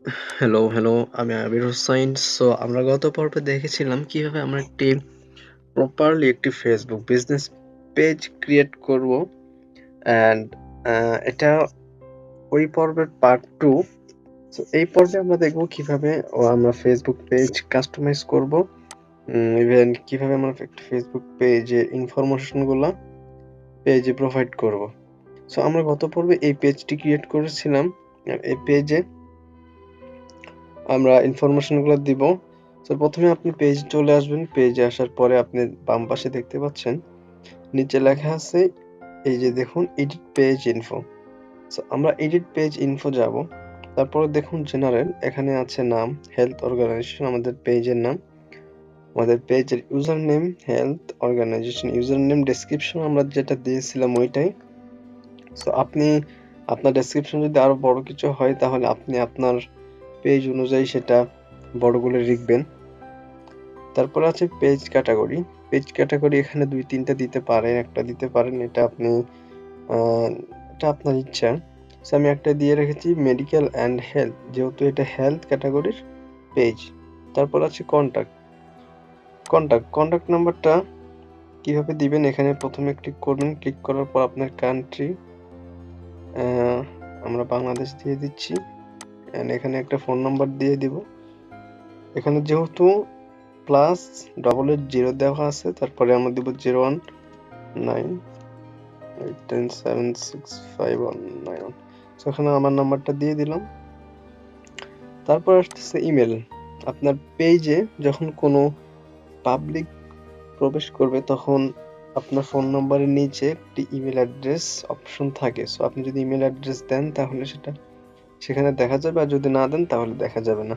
Hello, আমি আবির Hossain. So আমরা গত পর্বে দেখেছিলাম কিভাবে আমরা প্রপারলি একটি Facebook বিজনেস পেজ ক্রিয়েট করব অ্যান্ড এটা ওই পর্বের পার্ট 2। সো এই পর্বে আমরা দেখব কিভাবে আমরা Facebook পেজ কাস্টমাইজ করব। ইভেন কিভাবে আমরা একটা Facebook পেজের ইনফরমেশনগুলা পেজে প্রোভাইড করব। সো আমরা গত পর্বে এই পেজটি ক্রিয়েট করেছিলাম। এই পেজে আমরা ইনফরমেশনগুলো দিব। সো প্রথমে আপনি পেজে চলে আসবেন। পেজে আসার পরে আপনি বাম পাশে দেখতে পাচ্ছেন নিচে লেখা আছে, এই যে দেখুন এডিট পেজ ইনফো। সো আমরা এডিট পেজ ইনফো যাব। তারপরে দেখুন জেনারেল, এখানে আছে নাম হেলথ অর্গানাইজেশন, আমাদের পেজের নাম, আমাদের পেজের user name health organisation, user name description আমরা যেটা দিয়েছিলাম ওইটাই। সো আপনি আপনার ডেসক্রিপশন যদি আরো বড় কিছু হয় তাহলে আপনি আপনার পেজ অনুযায়ী সেটা বড় করে লিখবেন। তারপর আছে পেজ ক্যাটাগরি। পেজ ক্যাটাগরি এখানে ২-৩টা দিতে পারেন, একটা দিতে পারেন, এটা আপনি এটা আপনার ইচ্ছা। সো আমি একটা দিয়ে রেখেছি মেডিকেল অ্যান্ড হেলথ, যেহেতু এটা হেলথ ক্যাটাগরির পেজ। তারপর আছে কন্টাক্ট নাম্বারটা কিভাবে দিবেন, এখানে প্রথমে ক্লিক করবেন। ক্লিক করার পর আপনার কান্ট্রি আমরা বাংলাদেশ দিয়ে দিচ্ছি এন্ড এখানে একটা ফোন নাম্বার দিয়ে দিব। এখানে যেহেতু +880 দেওয়া আছে, তারপরে আমরা দিব 0198107659191। সো এখানে আমার নাম্বারটা দিয়ে দিলাম। তারপর আসতেছে ইমেল। আপনার পেজে যখন কোনো পাবলিক প্রবেশ করবে তখন আপনার ফোন নাম্বারের নিচে একটি ইমেল অ্যাড্রেস অপশন থাকে। সো আপনি যদি ইমেল অ্যাড্রেস দেন তাহলে সেটা সেখানে দেখা যাবে, আর যদি না দেন তাহলে দেখা যাবে না।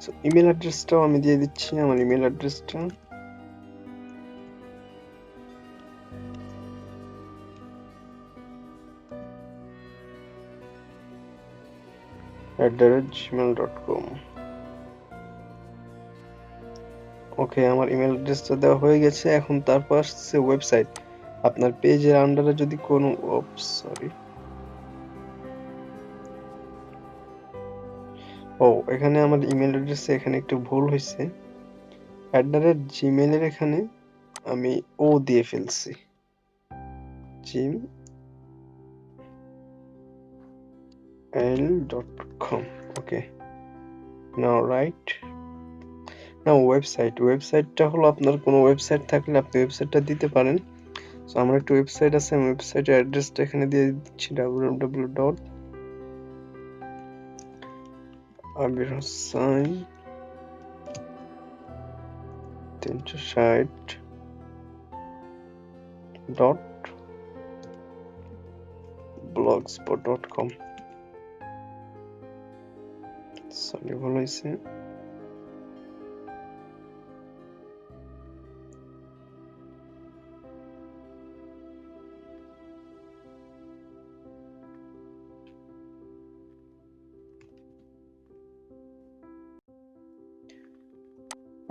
সো ইমেল অ্যাড্রেসটাও আমি দিয়ে দিচ্ছি, আমার ইমেল অ্যাড্রেসটা @gmail.com। ওকে, আমার ইমেল অ্যাড্রেসটা দেওয়া হয়ে গেছে। এখন তারপর আসছে ওয়েবসাইট। আপনার পেজের আন্ডারে যদি কোনো এখানে আমার ইমেল অ্যাড্রেসে এখানে একটু ভুল হয়েছে। @gmail এর এখানে আমি ও দিয়ে ফেলছি, gmail.com। ওকে, নাও রাইট। না, ওয়েবসাইটটা হলো আপনার কোনো ওয়েবসাইট থাকলে আপনি ওয়েবসাইটটা দিতে পারেন। সো আমার একটা ওয়েবসাইট আছে, আমি ওয়েবসাইটের অ্যাড্রেসটা এখানে দিয়ে দিচ্ছি www.abirhossain360.blogspot.com। সরি, ভুল হয়েছে।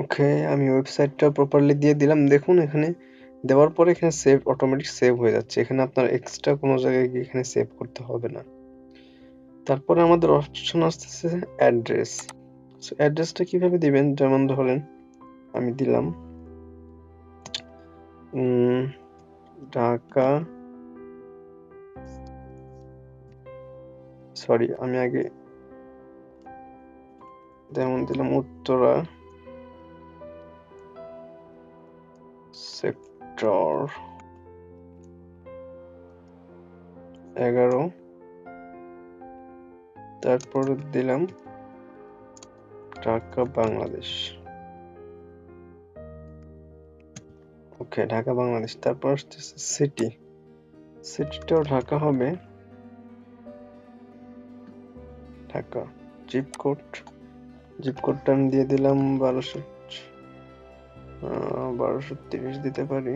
ওকে, আমি ওয়েবসাইটটা প্রপারলি দিয়ে দিলাম। দেখুন এখানে দেওয়ার পরে এখানে অটোমেটিক সেভ হয়ে যাচ্ছে। এখানে আপনার এক্সট্রা কোনো জায়গায় গিয়ে এখানে সেভ করতে হবে না। তারপরে আমাদের অপশন আসতেছে অ্যাড্রেস। সো অ্যাড্রেসটা কিভাবে দিবেন, যেমন ধরেন আমি দিলাম ঢাকা, আমি আগে যেমন দিলাম উত্তরা সেক্টর 11, তারপরে দিলাম ঢাকা বাংলাদেশ। ওকে, ঢাকা বাংলাদেশ। তারপর আসতেছে সিটিটাও ঢাকা হবে, ঢাকা। জিপ কোডটা আমি দিয়ে দিলাম 1230 দিতে পারি।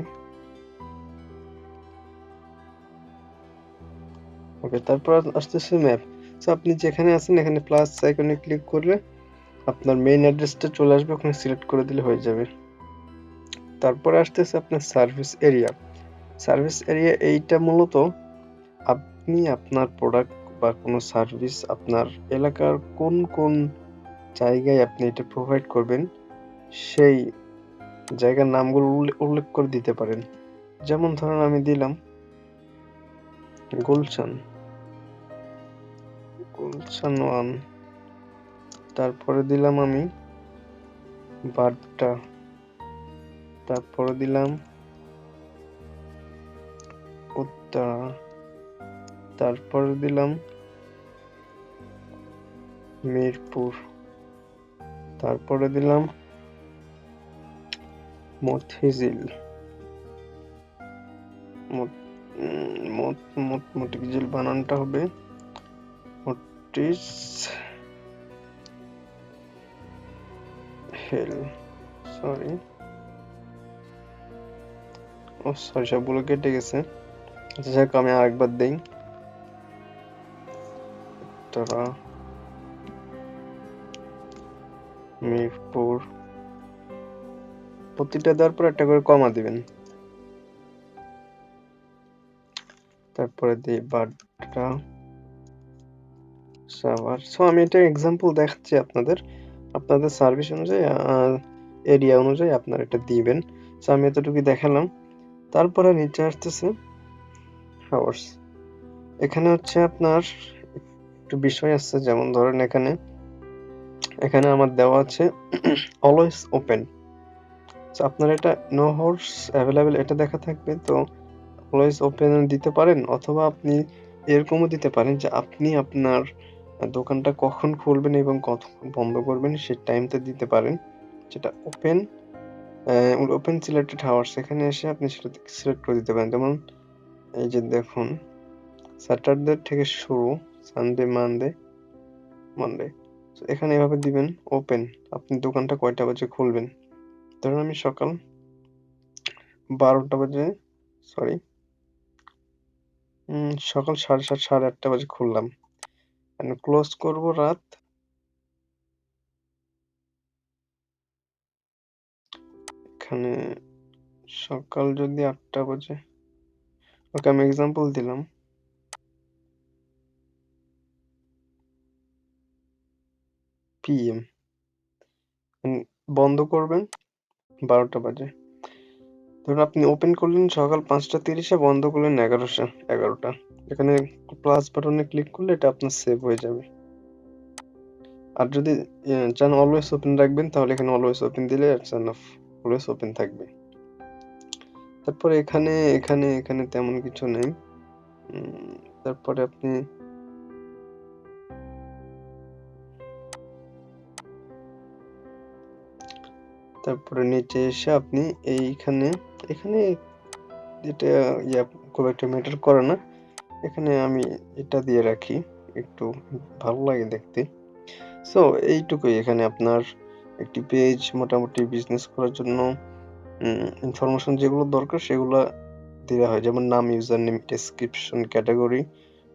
ওকে, তারপর আসতেছে ম্যাপ। সো আপনি যেখানে আছেন এখানে প্লাস আইকনে ক্লিক করলে আপনার মেইন অ্যাড্রেসটা চলে আসবে, ওখানে সিলেক্ট করে দিলে হয়ে যাবে। তারপরে আসতেছে আপনার সার্ভিস এরিয়া। এইটা মূলত আপনি আপনার প্রোডাক্ট বা কোনো সার্ভিস আপনার এলাকার কোন কোন জায়গায় আপনি এটা প্রোভাইড করবেন সেই জায়গার নামগুলো উল্লেখ করে দিতে পারেন। যেমন ধরেন আমি দিলাম গুলশান 1, তারপরে দিলাম আমি বাড্ডা, তারপরে দিলাম উত্তরা, তারপরে দিলাম মিরপুর, তারপরে দিলাম মতিঝিল, মতিঝিল বানানটা হবে মতিঝিল, সরি সবগুলো কেটে গেছে। আচ্ছা যাক, আমি আরেকবার দেই। উত্তরা, মিরপুর, প্রতিটা দেওয়ার পর একটা করে কমা দিবেন। তারপরে দিই বাড্ডা, সাভার। সো আমি এটা এক্সাম্পল দেখাচ্ছি আপনাদের সার্ভিস অনুযায়ী এরিয়া অনুযায়ী আপনারা এটা দিবেন। সো আমি এতটুকু দেখালাম। তারপরে নিচে আসতেছে হাওয়ার্স। এখানে হচ্ছে আপনার একটু বিষয় আছে, যেমন ধরেন এখানে আমার দেওয়া আছে অলওয়েজ ওপেন। সো আপনার এটা নো হাওয়ার্স অ্যাভেলেবেল এটা দেখা থাকবে, তো অলওয়েজ ওপেন দিতে পারেন, অথবা আপনি এরকমও দিতে পারেন যে আপনি আপনার দোকানটা কখন খুলবেন এবং কতক্ষণ বন্ধ করবেন সেই টাইমটা দিতে পারেন, যেটা ওপেন সিলেক্টেড হাওয়ার্স। এখানে এসে আপনি সেটা সিলেক্ট করে দিতে পারেন। যেমন এই যে দেখুন, স্যাটারডে থেকে শুরু, সানডে, মানডে। এখানে এভাবে দিবেন ওপেন, আপনি দোকানটা কয়টা বাজে খুলবেন। ধরুন আমি সকাল 12টা বাজে, সরি সকাল 7:30, 8:30 বাজে খুললাম, ক্লোজ করব রাত এখানে সকাল যদি 8টা বাজে, ওকে আমি এক্সাম্পল দিলাম PM, বন্ধ করবেন 12টা বাজে। ধরুন আপনি ওপেন করলেন সকাল 5:30-এ, বন্ধ করলেন 11টা। এখানে প্লাস বাটনে ক্লিক করলে এটা আপনার সেভ হয়ে যাবে। আর যদি চান অলওয়েজ ওপেন রাখবেন, তাহলে এখানে অলওয়েজ ওপেন দিলে অলওয়েজ ওপেন থাকবে। তারপরে এখানে তেমন কিছু নেই। তারপরে আপনি তারপরে নিচে এসে আপনি এখানে এটা খুব একটা ম্যাটার করে না। এখানে আমি এটা দিয়ে রাখি, একটু ভালো লাগে দেখতে। সো এইটুকুই। এখানে আপনার একটি পেজ মোটামুটি বিজনেস করার জন্য ইনফরমেশন যেগুলো দরকার সেগুলো দেওয়া হয়, যেমন নাম, user name, description, category,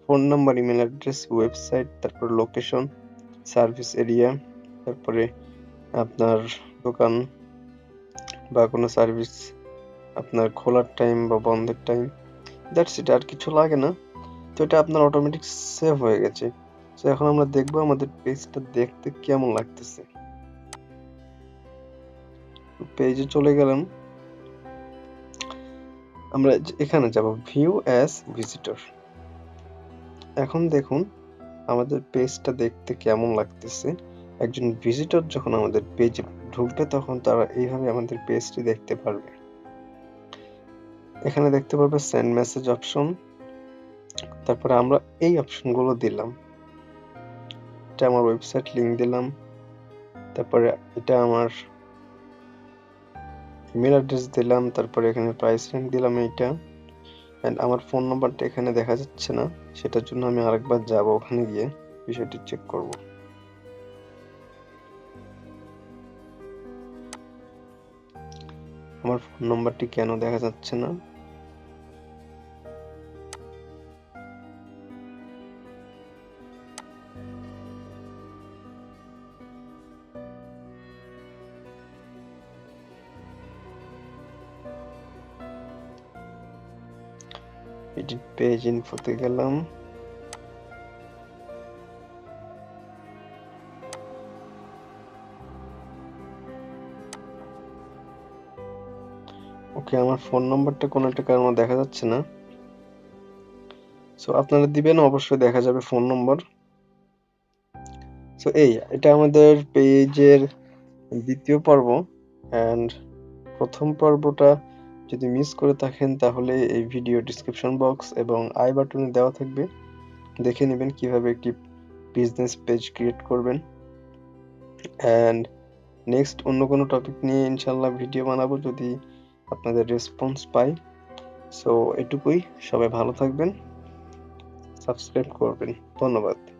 phone number, email address, website, তারপর লোকেশন, সার্ভিস এরিয়া, তারপরে আপনার দোকান বা কোনো সার্ভিস আপনার খোলার টাইম বা বন্ধের টাইম, দ্যাটস ইট, আর কিছু লাগে না। তো এটা আপনার অটোমেটিক সেভ হয়ে গেছে। তো এখন আমরা দেখবো আমাদের পেজটা দেখতে কেমন লাগতেছে। পেজে চলে গেলাম, আমরা এখানে যাব ভিউ অ্যাজ ভিজিটর। এখন দেখুন আমাদের পেজটা দেখতে কেমন লাগতেছে। একজন ভিজিটর যখন আমাদের পেজে ঢুকবে তখন তারা এইভাবে আমাদের পেজটি দেখতে পারবে। এখানে দেখতে পারবে সেন্ড মেসেজ অপশন, তারপরে আমরা এই অপশনগুলো দিলাম। এটা আমার ওয়েবসাইট লিংক দিলাম, তারপরে এটা আমার ইমেল অ্যাড্রেস দিলাম, তারপরে এখানে প্রাইস র্যাঙ্ক দিলাম এইটা, এন্ড আমার ফোন নাম্বারটা এখানে দেখা যাচ্ছে না, সেটার জন্য আমি আরেকবার যাব, ওখানে গিয়ে বিষয়টি চেক করব। আমার ফোন নাম্বারটি কেন দেখা যাচ্ছে না? এডিট পেজ ইনফোতে গেলাম, ওকে, আমার ফোন নাম্বারটা কোনো একটা কারণে দেখা যাচ্ছে না। সো আপনারা দিবেন, অবশ্যই দেখা যাবে ফোন নম্বর। সো এটা আমাদের পেজের ২য় পর্ব। অ্যান্ড প্রথম পর্বটা যদি মিস করে থাকেন তাহলে এই ভিডিও ডেসক্রিপশন বক্স এবং আই বাটনে দেওয়া থাকবে, দেখে নেবেন কিভাবে একটি বিজনেস পেজ ক্রিয়েট করবেন। অ্যান্ড নেক্সট অন্য কোনো টপিক নিয়ে ইনশাল্লাহ ভিডিও বানাবো যদি আপনাদের রেসপন্স পাই। সো এটুকুই, সবাই ভালো থাকবেন, সাবস্ক্রাইব করবেন। ধন্যবাদ।